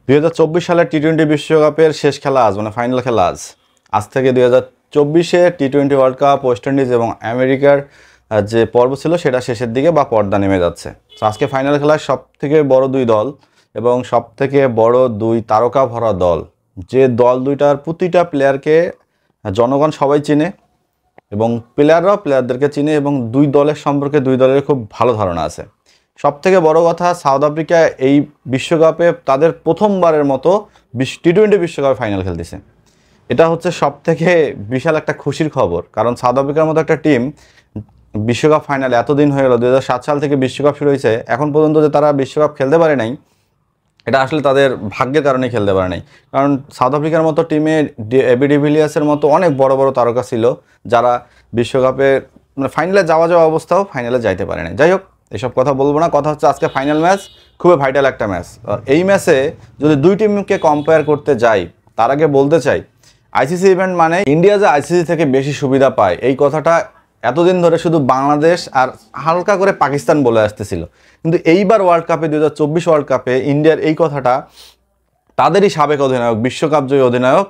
2024 সালের টি-20 বিশ্বকাপের শেষ খেলা আজ, মানে ফাইনাল খেলা আজ থেকে 2024-এ টি-20 ওয়ার্ল্ড কাপ ওয়েস্ট ইন্ডিজ এবং আমেরিকার যে পর্ব ছিল সেটা শেষের দিকে বা পর্দা নেমে যাচ্ছে। তো আজকে ফাইনাল খেলার সবথেকে বড় দুই দল এবং সবথেকে বড় দুই তারকা ভরা দল, যে দল দুইটার প্রতিটা প্লেয়ারকে জনগণ সবাই চিনে এবং প্লেয়াররাও প্লেয়ারদেরকে চিনে এবং দুই দলের সম্পর্কে দুই দলের খুব ভালো ধারণা আছে। সবথেকে বড় কথা, সাউথ আফ্রিকা এই বিশ্বকাপে তাদের প্রথমবারের মতো টি-20 বিশ্বকাপে ফাইনাল খেলতেছে। এটা হচ্ছে সবথেকে বিশাল একটা খুশির খবর, কারণ সাউথ আফ্রিকার মতো একটা টিম বিশ্বকাপ ফাইনালে এতদিন হয়ে গেল, 2007 সাল থেকে বিশ্বকাপ শুরু হয়েছে, এখন পর্যন্ত যে তারা বিশ্বকাপ খেলতে পারে নাই, এটা আসলে তাদের ভাগ্যের কারণে খেলতে পারে নাই। কারণ সাউথ আফ্রিকার মতো টিমে এবি ডিভিলিয়ার্সের মতো অনেক বড় বড় তারকা ছিল যারা বিশ্বকাপে মানে ফাইনালে যাওয়া অবস্থাও ফাইনালে যাইতে পারে নাই। যাই হোক, এসব কথা বলবো না, কথা হচ্ছে আজকে ফাইনাল ম্যাচ, খুবই ভাইটাল একটা ম্যাচ। আর এই ম্যাচে যদি দুই টিমকে কম্পেয়ার করতে যাই, তার আগে বলতে চাই আইসিসি ইভেন্ট মানে ইন্ডিয়া যে আইসিসি থেকে বেশি সুবিধা পায়, এই কথাটা এতদিন ধরে শুধু বাংলাদেশ আর হালকা করে পাকিস্তান বলে আসতেছিল, কিন্তু এইবার ওয়ার্ল্ড কাপে 2024 ওয়ার্ল্ড কাপে ইন্ডিয়ার এই কথাটা তাদেরই সাবেক অধিনায়ক, বিশ্বকাপ জয়ী অধিনায়ক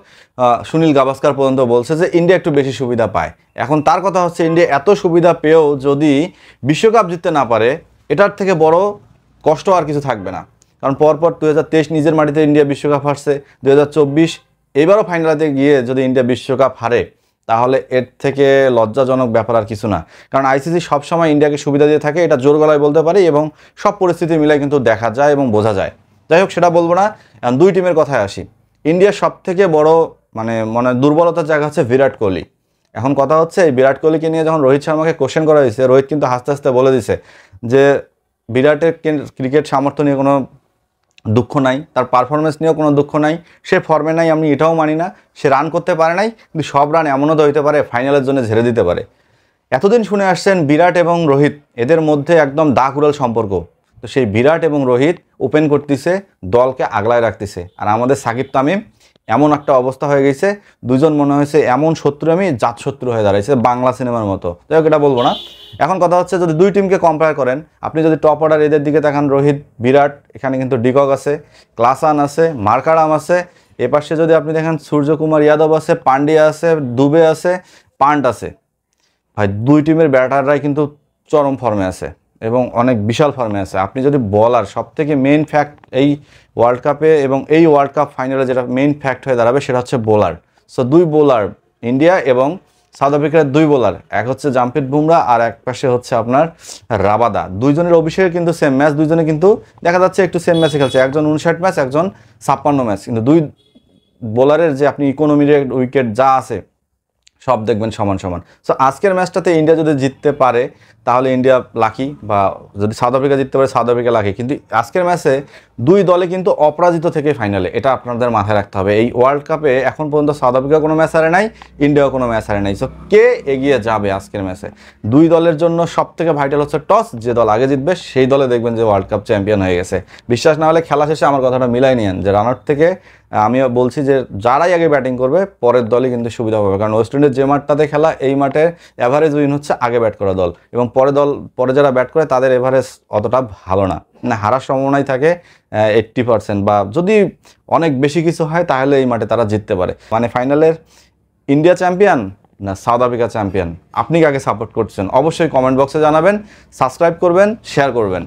সুনীল গাভাস্কার পর্যন্ত বলছে যে ইন্ডিয়া একটু বেশি সুবিধা পায়। এখন তার কথা হচ্ছে, ইন্ডিয়া এত সুবিধা পেয়েও যদি বিশ্বকাপ জিততে না পারে, এটার থেকে বড় কষ্ট আর কিছু থাকবে না। কারণ পরপর 2023 নিজের মাটিতে ইন্ডিয়া বিশ্বকাপ হারছে, 2024 এবারও ফাইনালেতে গিয়ে যদি ইন্ডিয়া বিশ্বকাপ হারে, তাহলে এর থেকে লজ্জাজনক ব্যাপার আর কিছু না। কারণ আইসিসি সবসময় ইন্ডিয়াকে সুবিধা দিয়ে থাকে, এটা জোর গলায় বলতে পারি এবং সব পরিস্থিতি মিলাই কিন্তু দেখা যায় এবং বোঝা যায়। যাই হোক, সেটা বলবো না, দুই টিমের কথায় আসি। ইন্ডিয়ার সবথেকে বড় মানে দুর্বলতার জায়গা হচ্ছে বিরাট কোহলি। এখন কথা হচ্ছে, এই বিরাট কোহলিকে নিয়ে যখন রোহিত শর্মাকে কোশ্চেন করা হয়েছে, রোহিত কিন্তু হাসতে হাসতে বলে দিছে যে বিরাটের ক্রিকেট সামর্থ্য নিয়ে কোনো দুঃখ নাই, তার পারফরমেন্স নিয়েও কোনো দুঃখ নাই, সে ফর্মে নাই, আমি এটাও মানি না, সে রান করতে পারে নাই, কিন্তু সব রান এমনও তো হইতে পারে ফাইনালের জন্য ঝেড়ে দিতে পারে। এতদিন শুনে আসছেন বিরাট এবং রোহিত, এদের মধ্যে একদম দাগ উড়াল সম্পর্ক। তো সেই বিরাট এবং রোহিত ওপেন করতেছে, দলকে আগলায় রাখতেছে, আর আমাদের সাকিব তামিম এমন একটা অবস্থা হয়ে গেছে, দুজন মনে হয়েছে এমন শত্রু আমি জাত শত্রু হয়ে দাঁড়াইছে, বাংলা সিনেমার মতো। যাই হোক, এটা বলবো না। এখন কথা হচ্ছে, যদি দুই টিমকে কম্পেয়ার করেন, আপনি যদি টপ অর্ডার এদের দিকে তাকান, রোহিত, বিরাট, এখানে কিন্তু ডিকক আছে, ক্লাসান আছে, মার্কারাম আছে। এপাশে যদি আপনি দেখেন, সূর্যকুমার যাদব আছে, পান্ডিয়া আছে, দুবে আছে, পান্ট আছে। ভাই, দুই টিমের ব্যাটাররাই কিন্তু চরম ফর্মে আছে এবং অনেক বিশাল ফর্মে আছে। আপনি যদি বলার, সবথেকে মেইন ফ্যাক্ট এই ওয়ার্ল্ড কাপে এবং এই ওয়ার্ল্ড কাপ ফাইনালে যেটা মেইন ফ্যাক্ট হয়ে দাঁড়াবে, সেটা হচ্ছে বোলার। সো দুই বোলার ইন্ডিয়া এবং সাউথ আফ্রিকার, দুই বোলার, এক হচ্ছে জাম্পিট বুমরা আর এক পাশে হচ্ছে আপনার রাবাদা। দুইজনের অভিষেকে কিন্তু সেম ম্যাচ, দুইজনে কিন্তু দেখা যাচ্ছে একটু সেম ম্যাচে খেলছে, একজন 59 ম্যাচ, একজন 56 ম্যাচ, কিন্তু দুই বোলারের যে আপনি ইকোনমি রেট, উইকেট যা আছে সব দেখবেন সমান সমান। সো আজকের ম্যাচটাতে ইন্ডিয়া যদি জিততে পারে তাহলে ইন্ডিয়া লাকি, বা যদি সাউথ আফ্রিকা জিততে পারে সাউথ আফ্রিকা লাকি। কিন্তু আজকের ম্যাচে দুই দলে কিন্তু অপরাজিত থেকে ফাইনালে, এটা আপনাদের মাথায় রাখতে হবে। এই ওয়ার্ল্ড কাপে এখন পর্যন্ত সাউথ আফ্রিকা কোনো ম্যাচ হারে নাই, ইন্ডিয়াও কোনো ম্যাচ হারে নাই। সো কে এগিয়ে যাবে আজকের ম্যাচে, দুই দলের জন্য সবথেকে ভাইটাল হচ্ছে টস, যে দল আগে জিতবে সেই দলে দেখবেন যে ওয়ার্ল্ড কাপ চ্যাম্পিয়ন হয়ে গেছে। বিশ্বাস না হলে খেলা শেষে আমার কথাটা মিলাই নিয়েন, যে রানার থেকে আমিও বলছি যে যারাই আগে ব্যাটিং করবে পরের দলই কিন্তু সুবিধা পাবে। কারণ ওয়েস্ট ইন্ডিজ যে মাঠটাতে খেলা, এই মাঠে অ্যাভারেজ উইন হচ্ছে আগে ব্যাট করা দল, এবং পরে যারা ব্যাট করে তাদের এভারেজ অতটা ভালো না, হারার সম্ভাবনাই থাকে 80%, বা যদি অনেক বেশি কিছু হয় তাহলে এই মাঠে তারা জিততে পারে। মানে ফাইনালের ইন্ডিয়া চ্যাম্পিয়ন না সাউথ আফ্রিকা চ্যাম্পিয়ন, আপনি কাকে সাপোর্ট করছেন অবশ্যই কমেন্ট বক্সে জানাবেন, সাবস্ক্রাইব করবেন, শেয়ার করবেন।